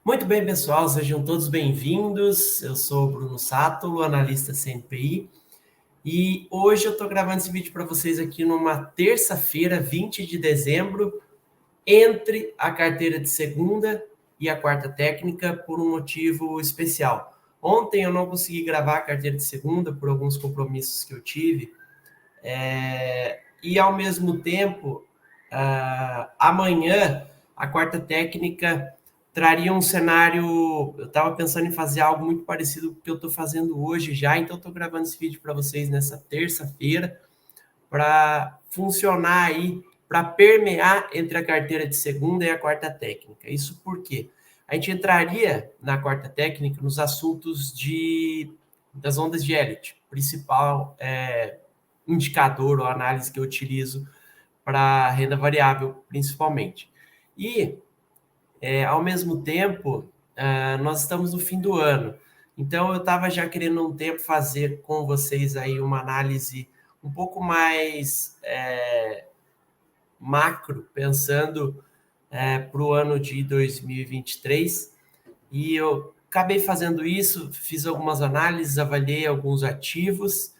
Muito bem, pessoal, sejam todos bem-vindos. Eu sou o Bruno Sátulo, analista CNPI, e hoje eu estou gravando esse vídeo para vocês aqui numa terça-feira, 20 de dezembro, entre a carteira de segunda e a quarta técnica, por um motivo especial. Ontem eu não consegui gravar a carteira de segunda por alguns compromissos que eu tive, e ao mesmo tempo, amanhã a quarta técnica traria um cenário. Eu estava pensando em fazer algo muito parecido com o que eu estou fazendo hoje já, então estou gravando esse vídeo para vocês nessa terça-feira, para funcionar aí, para permear entre a carteira de segunda e a quarta técnica. Isso porque a gente entraria na quarta técnica nos assuntos das ondas de Elliott, principal indicador ou análise que eu utilizo para renda variável, principalmente. E, ao mesmo tempo, nós estamos no fim do ano. Então, eu estava já querendo um tempo fazer com vocês aí uma análise um pouco mais macro, pensando para o ano de 2023. E eu acabei fazendo isso, fiz algumas análises, avaliei alguns ativos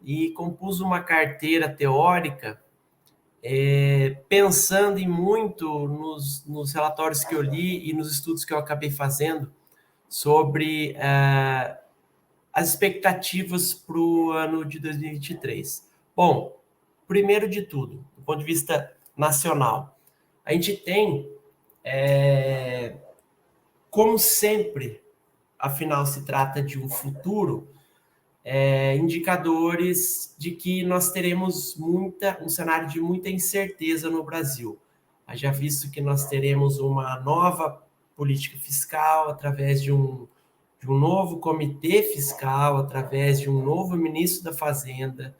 e compus uma carteira teórica, pensando em muito nos relatórios que eu li e nos estudos que eu acabei fazendo sobre as expectativas para o ano de 2023. Bom, primeiro de tudo, do ponto de vista nacional, a gente tem, como sempre, afinal se trata de um futuro, indicadores de que nós teremos um cenário de muita incerteza no Brasil. Haja visto que nós teremos uma nova política fiscal através de um novo comitê fiscal, através de um novo ministro da Fazenda,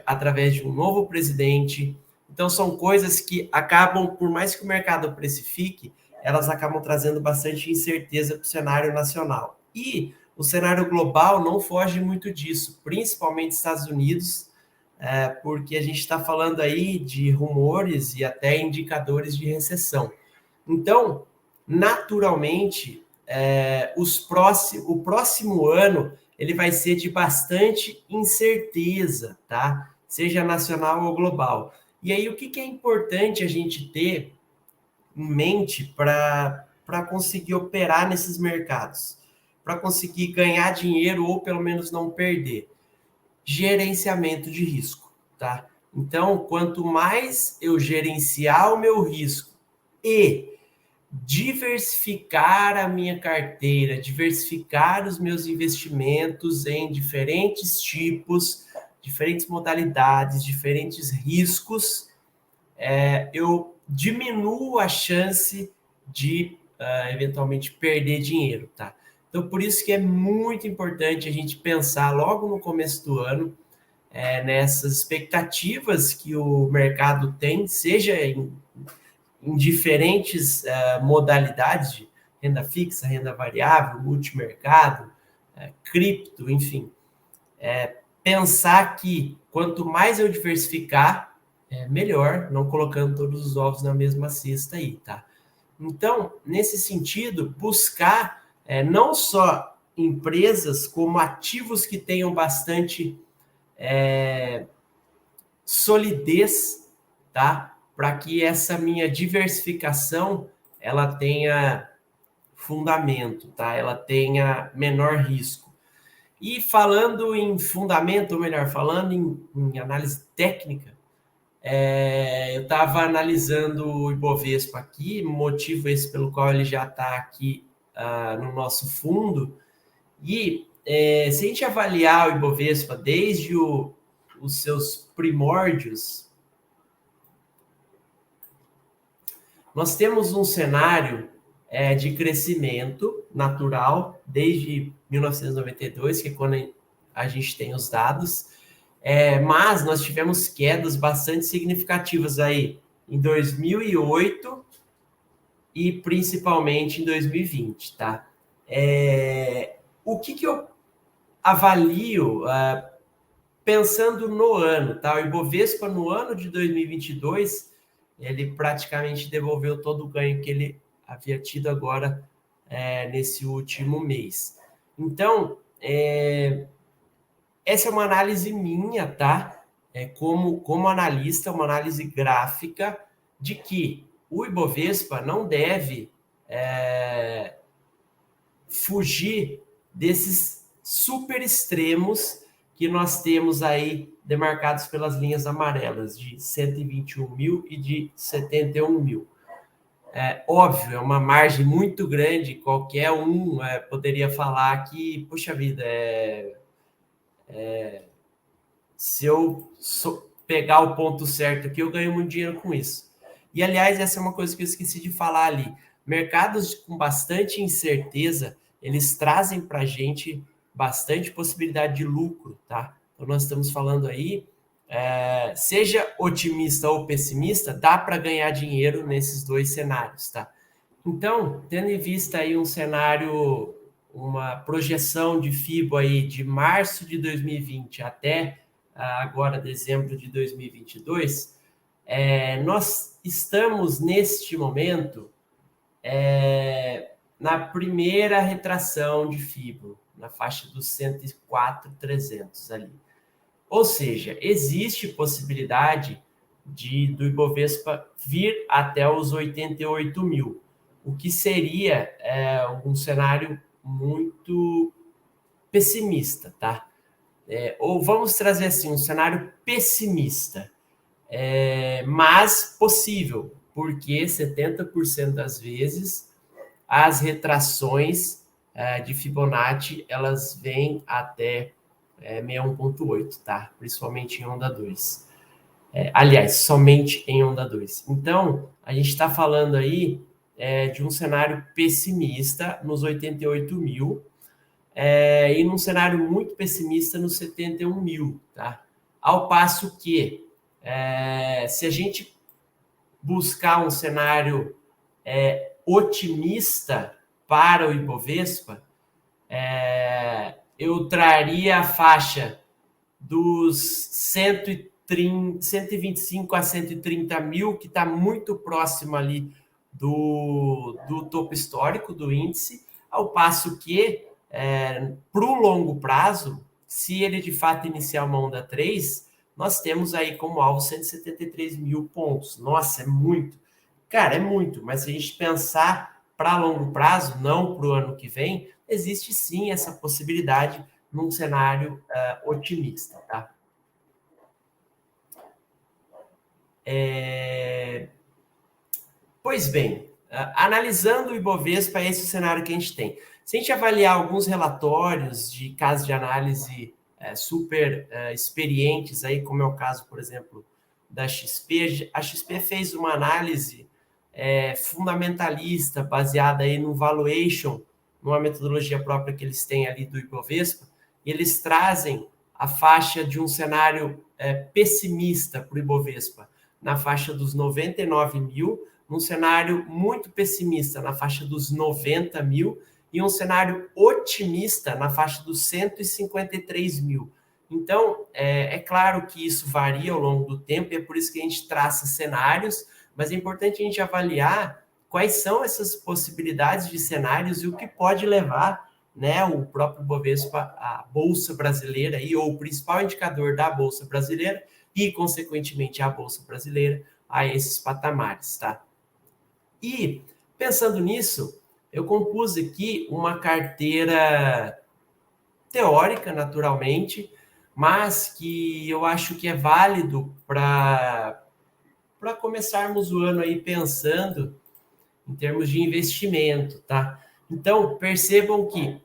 através de um novo presidente. Então, são coisas que acabam, por mais que o mercado precifique, elas acabam trazendo bastante incerteza para o cenário nacional. E o cenário global não foge muito disso, principalmente Estados Unidos, porque a gente está falando aí de rumores e até indicadores de recessão. Então, naturalmente, o próximo ano ele vai ser de bastante incerteza, tá? Seja nacional ou global. E aí, o que é importante a gente ter em mente para conseguir operar nesses mercados? Para conseguir ganhar dinheiro ou pelo menos não perder? Gerenciamento de risco, tá? Então, quanto mais eu gerenciar o meu risco e diversificar a minha carteira, diversificar os meus investimentos em diferentes tipos, diferentes modalidades, diferentes riscos, eu diminuo a chance de eventualmente perder dinheiro, tá? Então, por isso que é muito importante a gente pensar logo no começo do ano nessas expectativas que o mercado tem, seja em diferentes modalidades de renda fixa, renda variável, multimercado, cripto, enfim. Pensar que quanto mais eu diversificar, melhor, não colocando todos os ovos na mesma cesta aí, tá? Então, nesse sentido, buscar não só empresas como ativos que tenham bastante solidez, tá? Para que essa minha diversificação ela tenha fundamento, tá? Ela tenha menor risco. E falando em fundamento, ou melhor, falando em análise técnica, eu estava analisando o Ibovespa aqui, motivo esse pelo qual ele já está aqui no nosso fundo. E se a gente avaliar o Ibovespa desde os seus primórdios, nós temos um cenário de crescimento natural desde 1992, que é quando a gente tem os dados, mas nós tivemos quedas bastante significativas aí em 2008 e principalmente em 2020, tá? O que eu avalio pensando no ano, tá? O Ibovespa no ano de 2022 ele praticamente devolveu todo o ganho que ele havia tido agora nesse último mês. Então, essa é uma análise minha, tá? Como analista, uma análise gráfica de que o Ibovespa não deve fugir desses super extremos que nós temos aí demarcados pelas linhas amarelas, de 121 mil e de 71 mil. Óbvio, é uma margem muito grande, qualquer um poderia falar que, puxa vida, se eu pegar o ponto certo aqui, eu ganho muito dinheiro com isso. E, aliás, essa é uma coisa que eu esqueci de falar ali. Mercados com bastante incerteza, eles trazem para a gente bastante possibilidade de lucro, tá? Então, nós estamos falando aí, seja otimista ou pessimista, dá para ganhar dinheiro nesses dois cenários, tá? Então, tendo em vista aí um cenário, uma projeção de FIBO aí de março de 2020 até agora dezembro de 2022, nós estamos neste momento na primeira retração de FIBO, na faixa dos 104.300 ali. Ou seja, existe possibilidade do Ibovespa vir até os 88 mil, o que seria um cenário muito pessimista, tá? Ou vamos trazer assim, um cenário pessimista, mas possível, porque 70% das vezes as retrações de Fibonacci, elas vêm até 61.8, tá? Principalmente em onda 2. Aliás, somente em onda 2. Então, a gente está falando aí de um cenário pessimista nos 88 mil, e num cenário muito pessimista nos 71 mil, tá? Ao passo que, se a gente buscar um cenário otimista para o Ibovespa, eu traria a faixa dos 125 a 130 mil, que está muito próximo ali do topo histórico do índice, ao passo que, para o longo prazo, se ele de fato iniciar uma onda 3, nós temos aí como alvo 173 mil pontos. Nossa, é muito. Cara, é muito, mas se a gente pensar para longo prazo, não para o ano que vem, existe sim essa possibilidade num cenário otimista, tá? Pois bem, analisando o Ibovespa, esse é o cenário que a gente tem. Se a gente avaliar alguns relatórios de casos de análise super experientes, aí, como é o caso, por exemplo, da XP, a XP fez uma análise fundamentalista, baseada aí no valuation, numa metodologia própria que eles têm ali do Ibovespa, e eles trazem a faixa de um cenário pessimista para o Ibovespa, na faixa dos 99 mil, num cenário muito pessimista, na faixa dos 90 mil, e um cenário otimista na faixa dos 153 mil. Então, é claro que isso varia ao longo do tempo, e é por isso que a gente traça cenários, mas é importante a gente avaliar quais são essas possibilidades de cenários e o que pode levar, né, o próprio Bovespa, a Bolsa Brasileira, ou o principal indicador da Bolsa Brasileira, e, consequentemente, a Bolsa Brasileira, a esses patamares, tá? E, pensando nisso, eu compus aqui uma carteira teórica, naturalmente, mas que eu acho que é válido para começarmos o ano aí pensando em termos de investimento, tá? Então, percebam que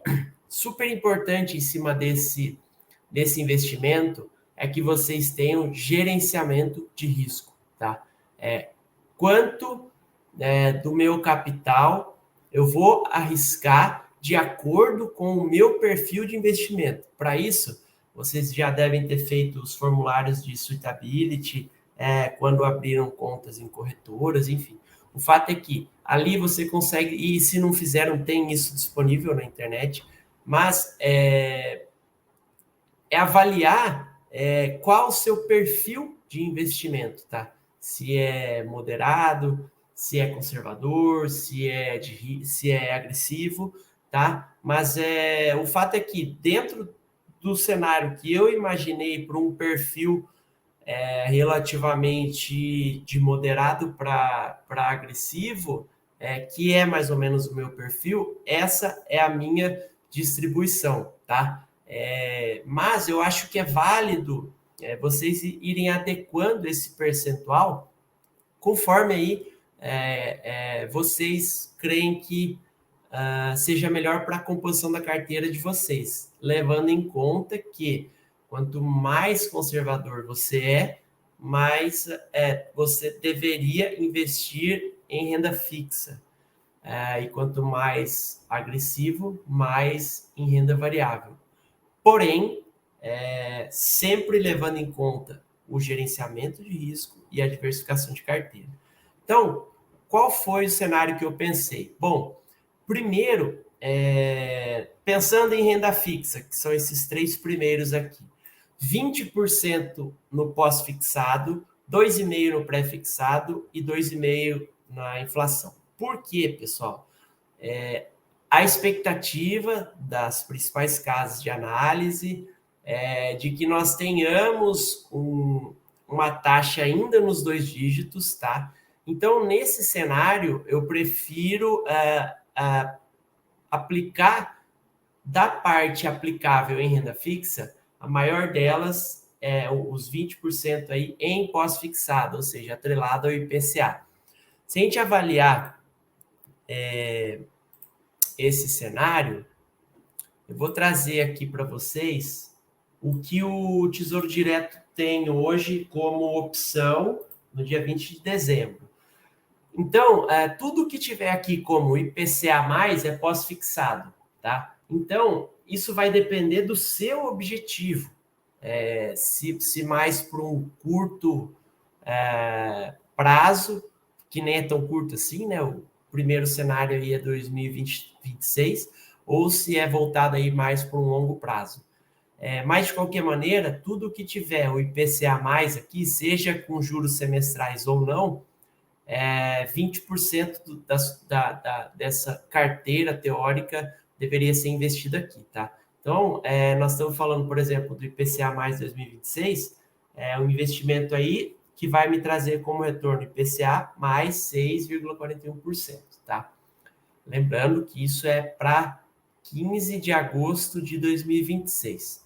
super importante em cima desse investimento é que vocês tenham gerenciamento de risco, tá? Quanto do meu capital eu vou arriscar de acordo com o meu perfil de investimento. Para isso, vocês já devem ter feito os formulários de suitability, quando abriram contas em corretoras, enfim. O fato é que ali você consegue, e se não fizeram, tem isso disponível na internet, mas avaliar qual o seu perfil de investimento, tá? Se é moderado, se é conservador, se é agressivo, tá? Mas o fato é que dentro do cenário que eu imaginei para um perfil relativamente de moderado para agressivo, que é mais ou menos o meu perfil, essa é a minha distribuição, tá? Mas eu acho que é válido vocês irem adequando esse percentual conforme aí vocês creem que seja melhor para a composição da carteira de vocês, levando em conta que quanto mais conservador você mais você deveria investir em renda fixa. E quanto mais agressivo, mais em renda variável. Porém, sempre levando em conta o gerenciamento de risco e a diversificação de carteira. Então, qual foi o cenário que eu pensei? Bom, primeiro, pensando em renda fixa, que são esses três primeiros aqui, 20% no pós-fixado, 2,5% no pré-fixado e 2,5% na inflação. Por quê, pessoal? A expectativa das principais casas de análise de que nós tenhamos uma taxa ainda nos 2 dígitos, tá? Então, nesse cenário, eu prefiro aplicar da parte aplicável em renda fixa, a maior delas os 20% aí em pós-fixado, ou seja, atrelado ao IPCA. Se a gente avaliar esse cenário, eu vou trazer aqui para vocês o que o Tesouro Direto tem hoje como opção no dia 20 de dezembro. Então, tudo que tiver aqui como IPCA+, é pós-fixado, tá? Então, isso vai depender do seu objetivo. Se mais para um curto prazo, que nem é tão curto assim, né? O primeiro cenário aí é 2026, ou se é voltado aí mais para um longo prazo. Mas, de qualquer maneira, tudo que tiver o IPCA+, aqui, seja com juros semestrais ou não, 20% dessa carteira teórica deveria ser investida aqui, tá? Então, nós estamos falando, por exemplo, do IPCA mais 2026, um investimento aí que vai me trazer como retorno IPCA mais 6,41%, tá? Lembrando que isso é para 15 de agosto de 2026.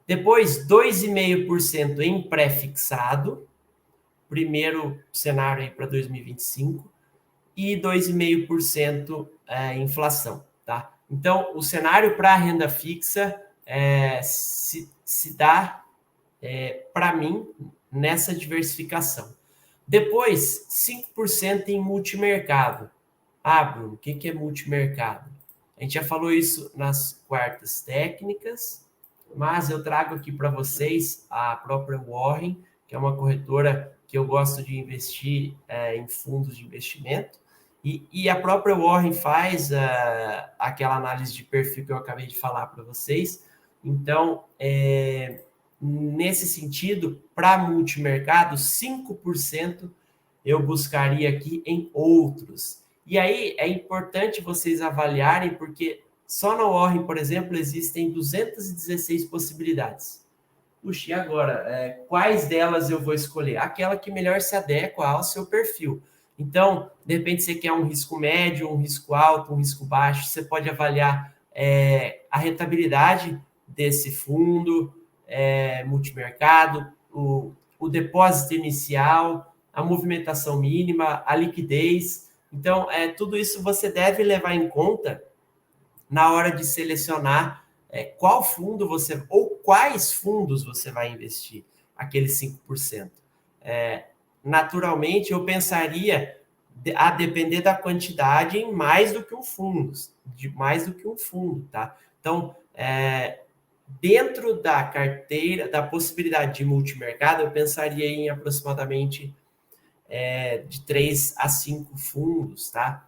Depois, 2,5% em pré-fixado, primeiro cenário aí para 2025, e 2,5% inflação, tá? Então, o cenário para a renda fixa se dá, para mim, nessa diversificação. Depois, 5% em multimercado. Bruno, o que é multimercado? A gente já falou isso nas quartas técnicas, mas eu trago aqui para vocês a própria Warren, que é uma corretora que eu gosto de investir em fundos de investimento, e a própria Warren faz aquela análise de perfil que eu acabei de falar para vocês. Então, nesse sentido, para multimercado, 5% eu buscaria aqui em outros. E aí é importante vocês avaliarem, porque só na Warren, por exemplo, existem 216 possibilidades. Puxa, e agora? Quais delas eu vou escolher? Aquela que melhor se adequa ao seu perfil. Então, de repente, você quer um risco médio, um risco alto, um risco baixo, você pode avaliar a rentabilidade desse fundo multimercado, o depósito inicial, a movimentação mínima, a liquidez. Então, tudo isso você deve levar em conta na hora de selecionar qual fundo você, ou quais fundos você vai investir, aqueles 5%. Naturalmente, eu pensaria, a depender da quantidade, em mais do que um fundo, tá? Então, dentro da carteira, da possibilidade de multimercado, eu pensaria em aproximadamente de 3 a 5 fundos, tá?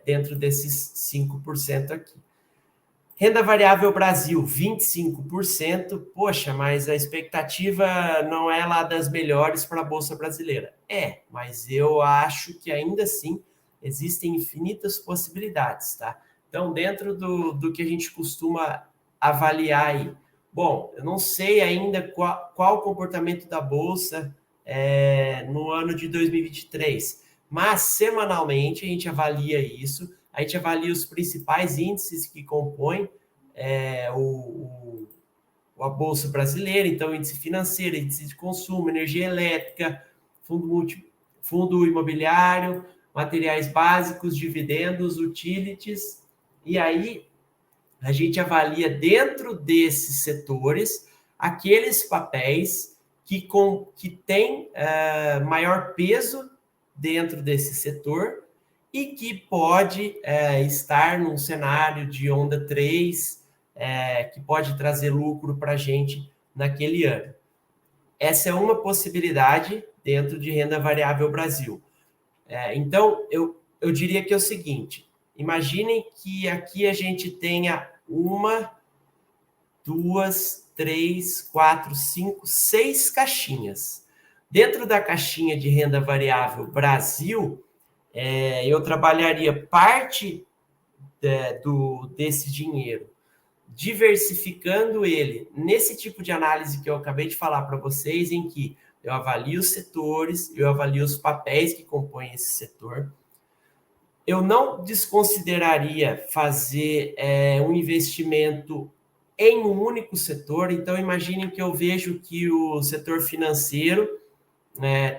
Dentro desses 5% aqui. Renda variável Brasil, 25%. Poxa, mas a expectativa não é lá das melhores para a Bolsa Brasileira. É, mas eu acho que ainda assim existem infinitas possibilidades, tá? Então, dentro do que a gente costuma avaliar aí. Bom, eu não sei ainda qual o comportamento da Bolsa no ano de 2023, mas semanalmente a gente avalia isso. A gente avalia os principais índices que compõem a Bolsa Brasileira, então índice financeiro, índice de consumo, energia elétrica, fundo imobiliário, materiais básicos, dividendos, utilities, e aí a gente avalia dentro desses setores aqueles papéis que têm maior peso dentro desse setor e que pode estar num cenário de onda 3, que pode trazer lucro para a gente naquele ano. Essa é uma possibilidade dentro de renda variável Brasil. Então, eu diria que é o seguinte, imaginem que aqui a gente tenha 1, 2, 3, 4, 5, 6 caixinhas. Dentro da caixinha de renda variável Brasil, eu trabalharia parte desse dinheiro, diversificando ele nesse tipo de análise que eu acabei de falar para vocês, em que eu avalio os setores, eu avalio os papéis que compõem esse setor. Eu não desconsideraria fazer um investimento em um único setor. Então, imaginem que eu vejo que o setor financeiro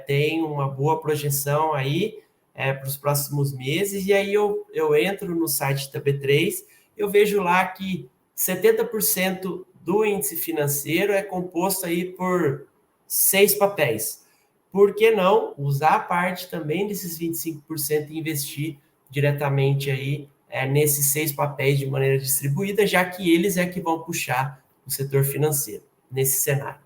tem uma boa projeção aí para os próximos meses, e aí eu entro no site da B3, eu vejo lá que 70% do índice financeiro é composto aí por 6 papéis. Por que não usar parte também desses 25% e investir diretamente aí nesses 6 papéis de maneira distribuída, já que eles que vão puxar o setor financeiro nesse cenário.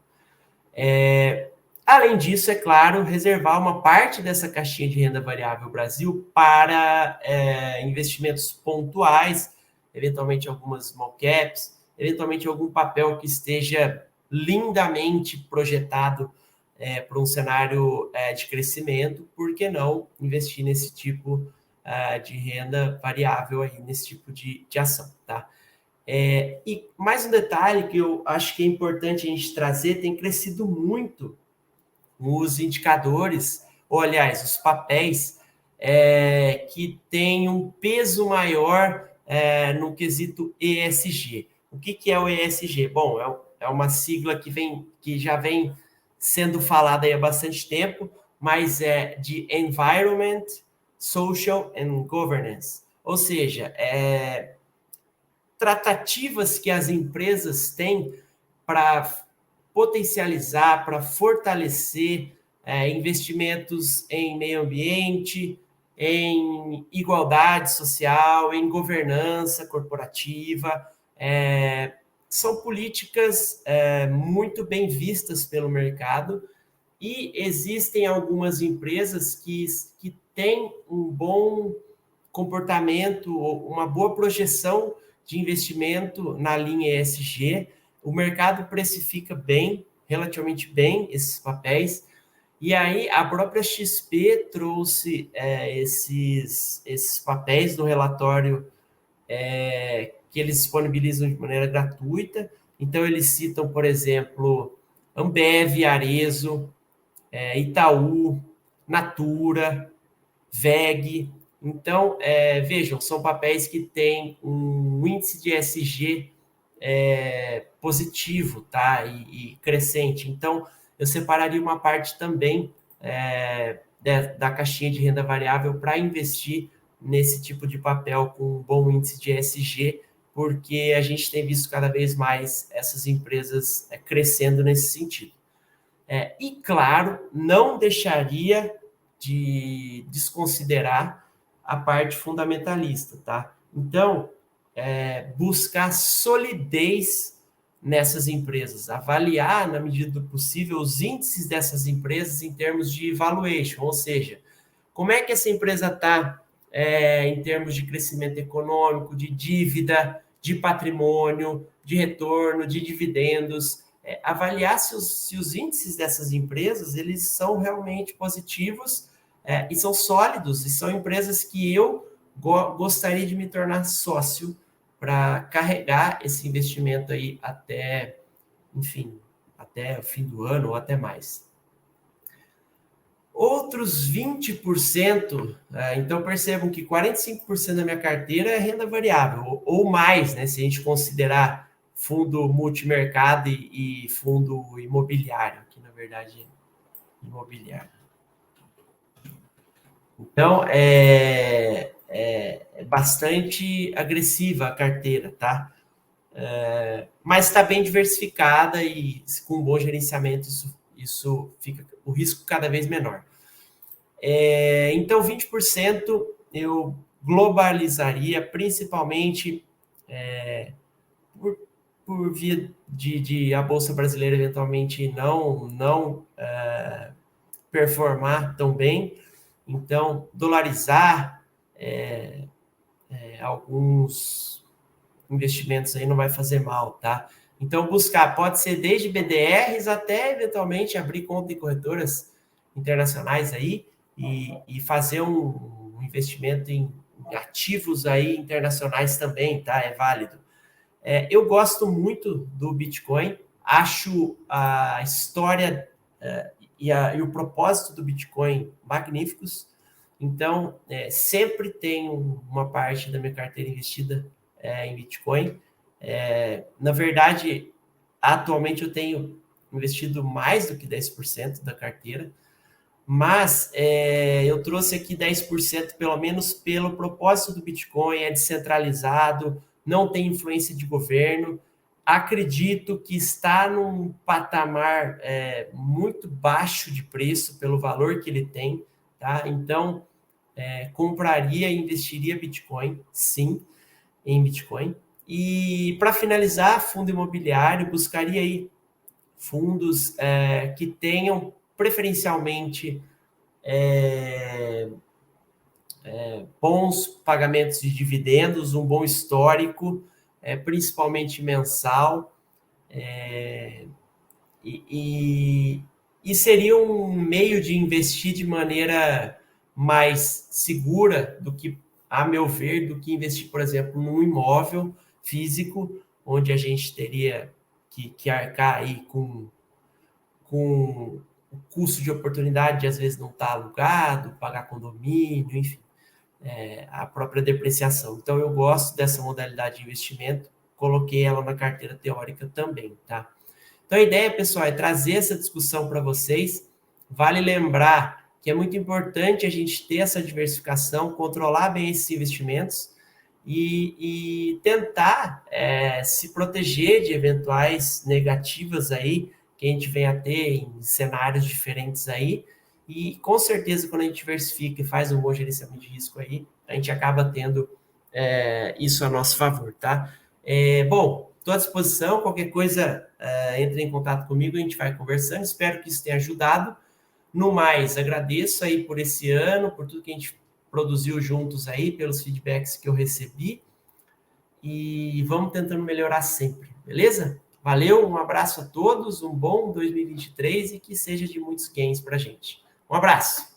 Além disso, é claro, reservar uma parte dessa caixinha de renda variável Brasil para investimentos pontuais, eventualmente algumas small caps, eventualmente algum papel que esteja lindamente projetado para um cenário de crescimento. Por que não investir nesse tipo de renda variável aí, nesse tipo de ação, tá? E mais um detalhe que eu acho que é importante a gente trazer, tem crescido muito os indicadores, ou aliás, os papéis que têm um peso maior no quesito ESG. O que é o ESG? Bom, é uma sigla que já vem sendo falada aí há bastante tempo, mas é de Environment, Social and Governance. Ou seja, tratativas que as empresas têm para potencializar, para fortalecer investimentos em meio ambiente, em igualdade social, em governança corporativa. São políticas muito bem vistas pelo mercado e existem algumas empresas que têm um bom comportamento, uma boa projeção de investimento na linha ESG. O mercado precifica bem, relativamente bem, esses papéis. E aí a própria XP trouxe esses papéis do relatório que eles disponibilizam de maneira gratuita. Então, eles citam, por exemplo, Ambev, Arezzo, Itaú, Natura, VEG. Então, vejam, são papéis que têm um índice de ESG positivo, tá? E crescente. Então, eu separaria uma parte também da caixinha de renda variável para investir nesse tipo de papel com um bom índice de ESG, porque a gente tem visto cada vez mais essas empresas crescendo nesse sentido. E, claro, não deixaria de desconsiderar a parte fundamentalista, tá? Então, buscar solidez nessas empresas, avaliar, na medida do possível, os índices dessas empresas em termos de valuation, ou seja, como é que essa empresa está em termos de crescimento econômico, de dívida, de patrimônio, de retorno, de dividendos, avaliar se os índices dessas empresas eles são realmente positivos e são sólidos, e são empresas que eu gostaria de me tornar sócio para carregar esse investimento aí até, enfim, até o fim do ano ou até mais. Outros 20%, então percebam que 45% da minha carteira é renda variável, ou mais, né, se a gente considerar fundo multimercado e fundo imobiliário, que na verdade é imobiliário. Então, é bastante agressiva a carteira, tá? Mas está bem diversificada e com um bom gerenciamento isso fica o risco cada vez menor. Então, 20% eu globalizaria, principalmente por via de a Bolsa Brasileira eventualmente não performar tão bem. Então, dolarizar alguns investimentos aí não vai fazer mal, tá? Então, buscar pode ser desde BDRs até, eventualmente, abrir conta em corretoras internacionais aí e fazer um investimento em ativos aí internacionais também, tá? É válido. Eu gosto muito do Bitcoin, acho a história e o propósito do Bitcoin magníficos. Então, sempre tenho uma parte da minha carteira investida em Bitcoin. Na verdade, atualmente eu tenho investido mais do que 10% da carteira, mas eu trouxe aqui 10% pelo menos pelo propósito do Bitcoin, é descentralizado, não tem influência de governo. Acredito que está num patamar muito baixo de preço pelo valor que ele tem, tá? Então, compraria e investiria Bitcoin, sim, em Bitcoin. E para finalizar, fundo imobiliário, buscaria aí fundos que tenham preferencialmente bons pagamentos de dividendos, um bom histórico, principalmente mensal, e seria um meio de investir de maneira mais segura do que, a meu ver, do que investir, por exemplo, num imóvel físico, onde a gente teria que arcar aí com o custo de oportunidade de, às vezes, não estar alugado, pagar condomínio, enfim, a própria depreciação. Então, eu gosto dessa modalidade de investimento, coloquei ela na carteira teórica também, tá? Então, a ideia, pessoal, é trazer essa discussão para vocês. Vale lembrar que é muito importante a gente ter essa diversificação, controlar bem esses investimentos e tentar se proteger de eventuais negativas aí que a gente vem a ter em cenários diferentes aí. E, com certeza, quando a gente diversifica e faz um bom gerenciamento de risco aí, a gente acaba tendo isso a nosso favor, tá? Bom, estou à disposição. Qualquer coisa, entre em contato comigo, a gente vai conversando. Espero que isso tenha ajudado. No mais, agradeço aí por esse ano, por tudo que a gente produziu juntos aí, pelos feedbacks que eu recebi. E vamos tentando melhorar sempre, beleza? Valeu, um abraço a todos, um bom 2023 e que seja de muitos gains para a gente. Um abraço!